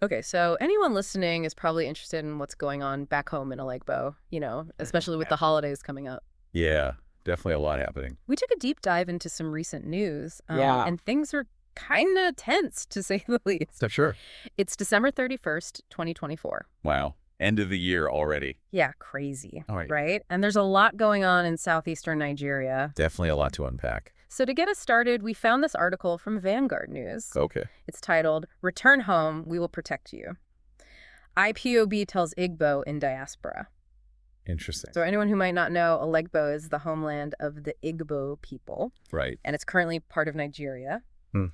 Okay, so anyone listening is probably interested in what's going on back home in Alegbo, especially with the holidays coming up. Yeah, definitely a lot happening. We took a deep dive into some recent news, Yeah. and things are kind of tense, to say the least. So sure. It's December 31st, 2024. Wow. End of the year already. Yeah, crazy, All right. right? And there's a lot going on in southeastern Nigeria. Definitely a lot to unpack. So to get us started, we found this article from Vanguard News. Okay. It's titled, "Return Home, We Will Protect You." IPOB tells Igbo in Diaspora. Interesting. So anyone who might not know, Alegbo is the homeland of the Igbo people. Right. And it's currently part of Nigeria. Hmm.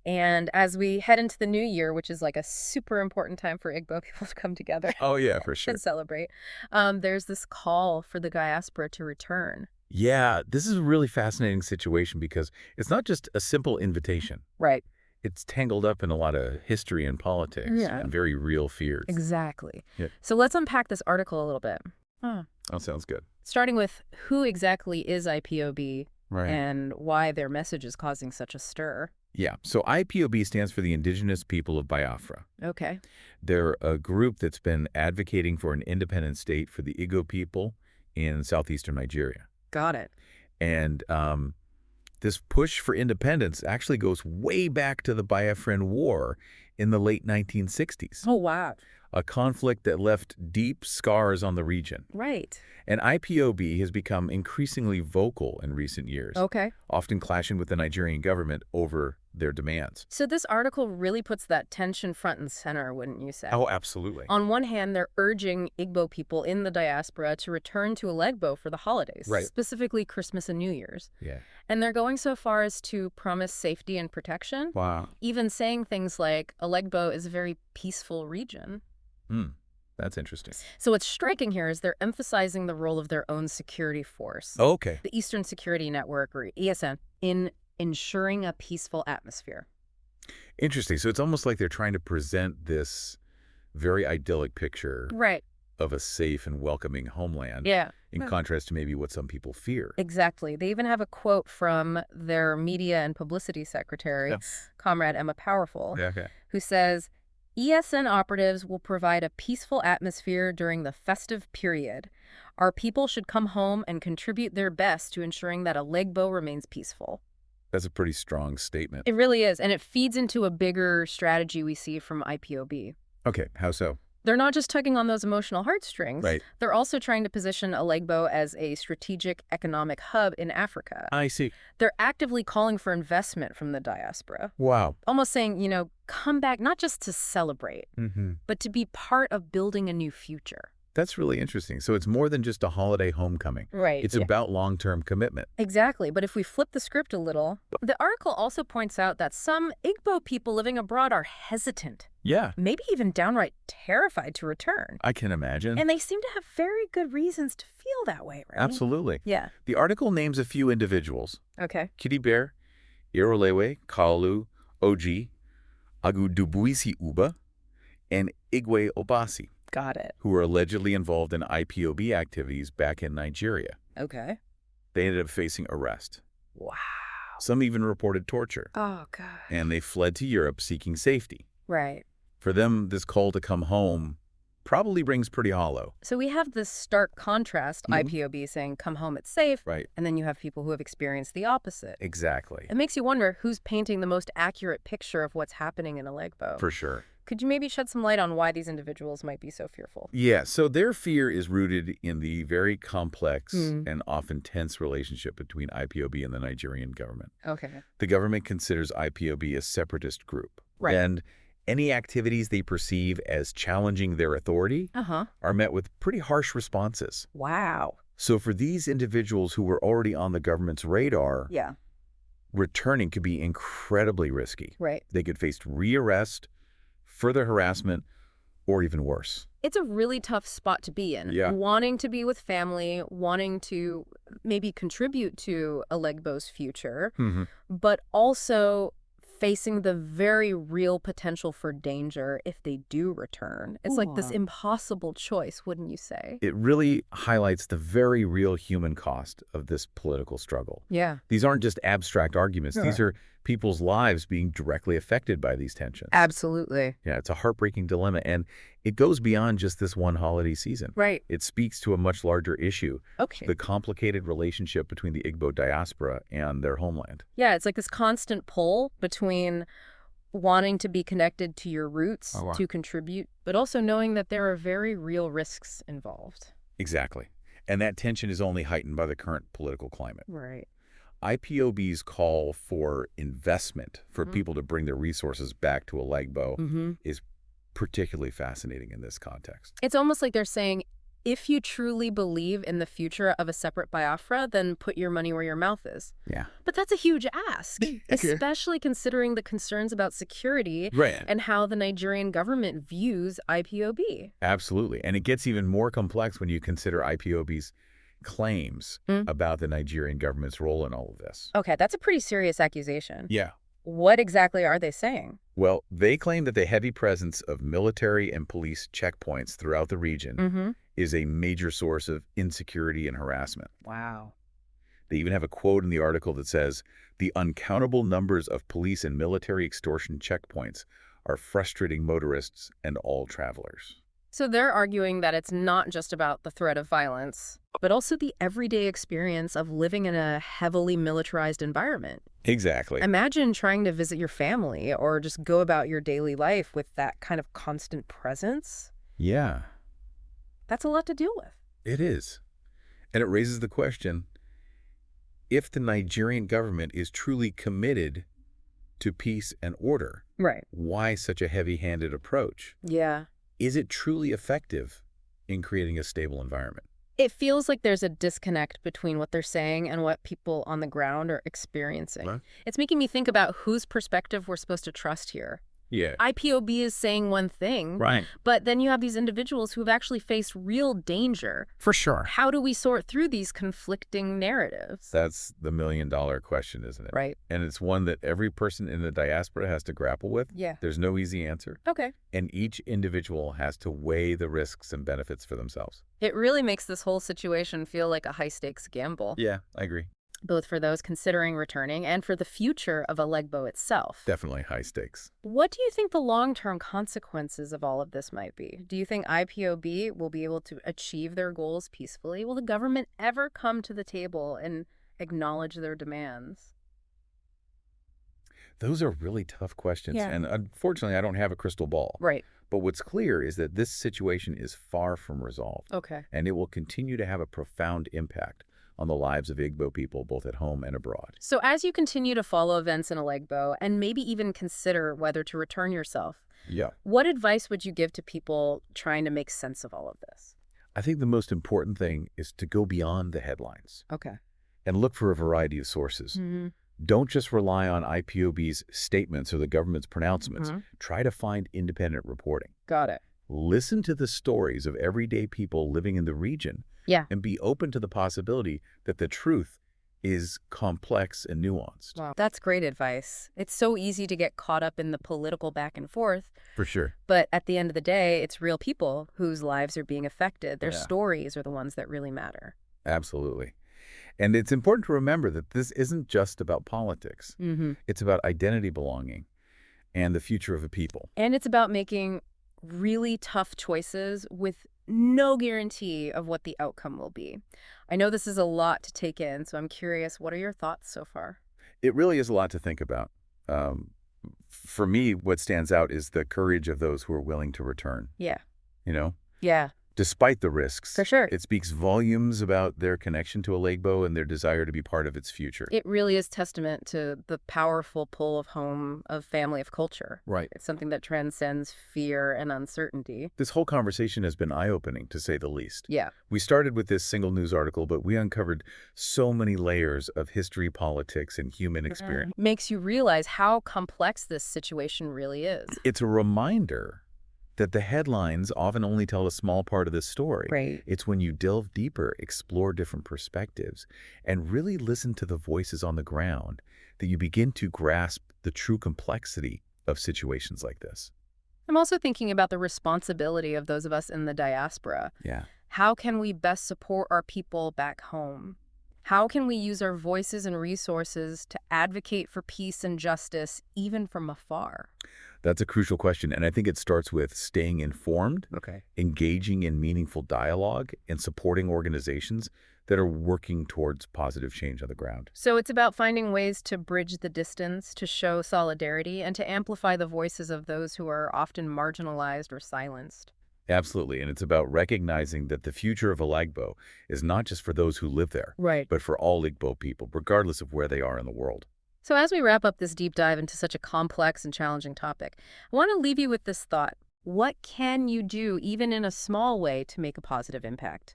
And as we head into the new year, which is like a super important time for Igbo people to come together Oh, yeah, for sure. and celebrate, there's this call for the diaspora to return. Yeah, this is a really fascinating situation because it's not just a simple invitation. Right. It's tangled up in a lot of history and politics and very real fears. Exactly. Yeah. So let's unpack this article a little bit. That sounds good. Starting with who exactly is IPOB Right. and why their message is causing such a stir. Yeah, so IPOB stands for the Indigenous People of Biafra. Okay. They're a group that's been advocating for an independent state for the Igbo people in southeastern Nigeria. Got it. And this push for independence actually goes way back to the Biafran War in the late 1960s, Oh, wow. a conflict that left deep scars on the region. Right. And IPOB has become increasingly vocal in recent years, Okay. often clashing with the Nigerian government over their demands. So this article really puts that tension front and center, wouldn't you say? Oh, absolutely. On one hand, they're urging Igbo people in the diaspora to return to Alegbo for the holidays, Right. specifically Christmas and New Year's. Yeah. And they're going so far as to promise safety and protection, Wow. even saying things like Alegbo is a very peaceful region. That's interesting. So what's striking here is they're emphasizing the role of their own security force, Okay. the Eastern Security Network, or ESN, in ensuring a peaceful atmosphere. Interesting. So it's almost like they're trying to present this very idyllic picture Right. of a safe and welcoming homeland Yeah. in contrast to maybe what some people fear. Exactly. They even have a quote from their media and publicity secretary, Comrade Emma Powerful, Okay. who says, ESN operatives will provide a peaceful atmosphere during the festive period. Our people should come home and contribute their best to ensuring that Alegbo remains peaceful. That's a pretty strong statement. It really is, and it feeds into a bigger strategy we see from IPOB. Okay, how so? They're not just tugging on those emotional heartstrings. Right. They're also trying to position Alegbo as a strategic economic hub in Africa. I see. They're actively calling for investment from the diaspora. Wow. Almost saying, come back not just to celebrate, but to be part of building a new future. That's really interesting. So it's more than just a holiday homecoming. Right. It's about long-term commitment. Exactly. But if we flip the script a little, the article also points out that some Igbo people living abroad are hesitant, Yeah, maybe even downright terrified to return. I can imagine. And they seem to have very good reasons to feel that way, right? Absolutely. Yeah. The article names a few individuals. Okay. Kitty Bear, Irolewe, Kaolu, Oji, Agudubuisi Uba, and Igwe Obasi, Got it. who were allegedly involved in IPOB activities back in Nigeria. Okay. They ended up facing arrest. Wow. Some even reported torture, Oh, God. and they fled to Europe seeking safety. Right. For them, this call to come home probably rings pretty hollow. So we have this stark contrast, IPOB saying, come home, it's safe. Right. And then you have people who have experienced the opposite. Exactly. It makes you wonder who's painting the most accurate picture of what's happening in Alegbo. For sure. Could you maybe shed some light on why these individuals might be so fearful? Yeah, so their fear is rooted in the very complex and often tense relationship between IPOB and the Nigerian government. Okay. The government considers IPOB a separatist group. Right. And any activities they perceive as challenging their authority are met with pretty harsh responses. Wow. So for these individuals who were already on the government's radar, Yeah. returning could be incredibly risky. Right. They could face rearrest, further harassment, or even worse. It's a really tough spot to be in. Yeah. Wanting to be with family, wanting to maybe contribute to Alegbo's future, but also facing the very real potential for danger if they do return. It's like this impossible choice, wouldn't you say? It really highlights the very real human cost of this political struggle. Yeah. These aren't just abstract arguments. These are people's lives being directly affected by these tensions. Absolutely. Yeah, it's a heartbreaking dilemma, and it goes beyond just this one holiday season. Right. It speaks to a much larger issue, Okay. the complicated relationship between the Igbo diaspora and their homeland. Yeah, it's like this constant pull between wanting to be connected to your roots, Oh, wow. to contribute, but also knowing that there are very real risks involved. Exactly. And that tension is only heightened by the current political climate. Right. IPOB's call for investment for people to bring their resources back to Alegbo is particularly fascinating in this context. It's almost like they're saying, if you truly believe in the future of a separate Biafra, then put your money where your mouth is. Yeah. But that's a huge ask, especially considering the concerns about security Right. and how the Nigerian government views IPOB. Absolutely. And it gets even more complex when you consider IPOB's claims about the Nigerian government's role in all of this. Okay, that's a pretty serious accusation. Yeah. What exactly are they saying? Well, they claim that the heavy presence of military and police checkpoints throughout the region is a major source of insecurity and harassment. Wow. They even have a quote in the article that says, "The uncountable numbers of police and military extortion checkpoints are frustrating motorists and all travelers." So they're arguing that it's not just about the threat of violence, but also the everyday experience of living in a heavily militarized environment. Exactly. Imagine trying to visit your family or just go about your daily life with that kind of constant presence. Yeah, That's a lot to deal with. it is. And it raises the question, if the Nigerian government is truly committed to peace and order, Right. why such a heavy-handed approach? Yeah. Is it truly effective in creating a stable environment? It feels like there's a disconnect between what they're saying and what people on the ground are experiencing. Right. It's making me think about whose perspective we're supposed to trust here. Yeah. IPOB is saying one thing, Right. but then you have these individuals who have actually faced real danger. For sure. How do we sort through these conflicting narratives? That's the million-dollar question, isn't it? Right. And it's one that every person in the diaspora has to grapple with. Yeah. There's no easy answer. Okay. And each individual has to weigh the risks and benefits for themselves. It really makes this whole situation feel like a high-stakes gamble, Yeah, I agree. both for those considering returning and for the future of Alegbo itself. Definitely high stakes. What do you think the long-term consequences of all of this might be? Do you think IPOB will be able to achieve their goals peacefully? Will the government ever come to the table and acknowledge their demands? Those are really tough questions. Yeah. And unfortunately, I don't have a crystal ball. Right. But what's clear is that this situation is far from resolved. Okay. And it will continue to have a profound impact on the lives of Igbo people, both at home and abroad. So as you continue to follow events in Alegbo and maybe even consider whether to return yourself, Yeah. what advice would you give to people trying to make sense of all of this? I think the most important thing is to go beyond the headlines Okay. and look for a variety of sources. Don't just rely on IPOB's statements or the government's pronouncements. Try to find independent reporting. Got it. Listen to the stories of everyday people living in the region. Yeah. And be open to the possibility that the truth is complex and nuanced. Wow. That's great advice. It's so easy to get caught up in the political back and forth, For sure. but at the end of the day, it's real people whose lives are being affected. Their Yeah. stories are the ones that really matter. Absolutely. And it's important to remember that this isn't just about politics. It's about identity belonging and the future of a people. And it's about making really tough choices with no guarantee of what the outcome will be. I know this is a lot to take in, so I'm curious, what are your thoughts so far? It really is a lot to think about. For me, what stands out is the courage of those who are willing to return. Yeah. You know, Yeah. despite the risks. For sure. It speaks volumes about their connection to Alegbo and their desire to be part of its future. It really is testament to the powerful pull of home, of family, of culture. Right. It's something that transcends fear and uncertainty. This whole conversation has been eye-opening, to say the least. Yeah. We started with this single news article, but we uncovered so many layers of history, politics, and human experience. Makes you realize how complex this situation really is. It's a reminder that the headlines often only tell a small part of the story. Right. It's when you delve deeper, explore different perspectives, and really listen to the voices on the ground that you begin to grasp the true complexity of situations like this. I'm also thinking about the responsibility of those of us in the diaspora. Yeah. How can we best support our people back home? How can we use our voices and resources to advocate for peace and justice, even from afar? That's a crucial question, and I think it starts with staying informed, Okay. engaging in meaningful dialogue, and supporting organizations that are working towards positive change on the ground. So it's about finding ways to bridge the distance, to show solidarity, and to amplify the voices of those who are often marginalized or silenced. Absolutely, and it's about recognizing that the future of Alagbo is not just for those who live there, Right. but for all Igbo people, regardless of where they are in the world. So as we wrap up this deep dive into such a complex and challenging topic, I want to leave you with this thought. What can you do, even in a small way, to make a positive impact?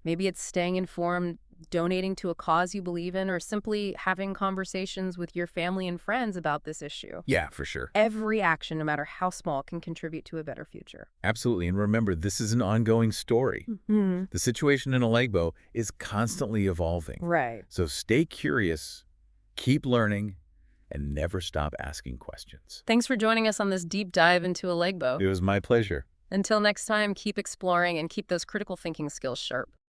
Maybe it's staying informed, donating to a cause you believe in, or simply having conversations with your family and friends about this issue. Yeah, for sure. Every action, no matter how small, can contribute to a better future. Absolutely, and remember, this is an ongoing story. Hmm. The situation in Alagbo is constantly evolving. Right. So stay curious, keep learning, and never stop asking questions. Thanks for joining us on this deep dive into It Alegbo. was my pleasure. Until next time, keep exploring and keep those critical thinking skills sharp.